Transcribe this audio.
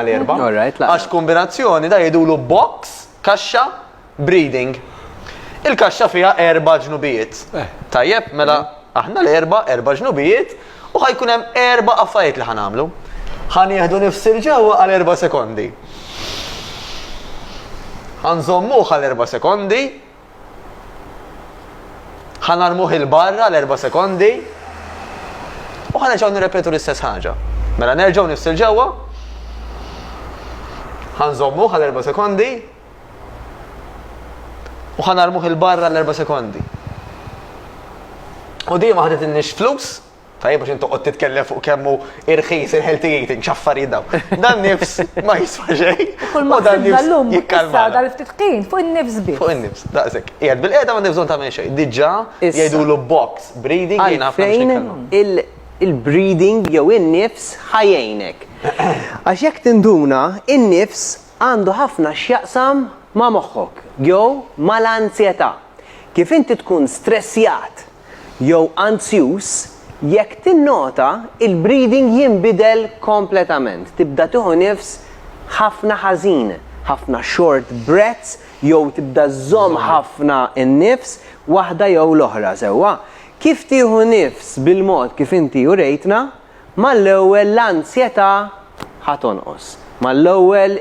l-erba. Alright, Għax kombinazzjoni da jgħidulu box, kaxxa, breeding. Il-kaxxa fiha 4 ġnubijiet. Tajjeb, mela aħna l-erba' ġnubijiet u ħajkun hemm 4 affarijiet li ħanamlu. Ħanieħdu nifsil ġewwa għal 4 sekondi. Ħanżommuh għal 4 sekondi. Ħanarmuh il-barra għal 4 sekondi. U ħanerġgħu nirrepetu l-istess ħaġa. Mela nerġgħu nifsil ġewwa. Ħanżommuh għal 4 sekondi. U ħanarmuh il-barra għal 4 sekondi. U di ma ħadet innix flus. Tajjeb biex intu qod titkellem fuq kemmu irħis il-healthy eating xaffarijiet daw. Dan nifs ma jiswa xejn. U dan nifs jikkalma. Dal-ftitqin fuq in-nifs biss. Fuq in-nifs, daqshekk. Qiegħed bil-qiegħda ma nifżon tagħmel xejn. Diġà jgħidulu box breeding jien fejn il-breeding jew in-nifs ħajjejnek. Għax jekk tinduna, in-nifs għandu ħafna x'jaqsam ma' moħħok jew mal-ansjetà. Kif inti tkun stressjat jew anzjuż, jekk tinnota il-breeding jinbidel kompletament. Tibda tieħu nifs ħafna ħażin, ħafna short breaths, jew tibda żomm ħafna in-nifs waħda jew l-oħra sewwa. Kif tieħu nifs bil-mod kif inti urejtna, mal-ewwel l-ansjetà ħatonqos. Mal-ewwel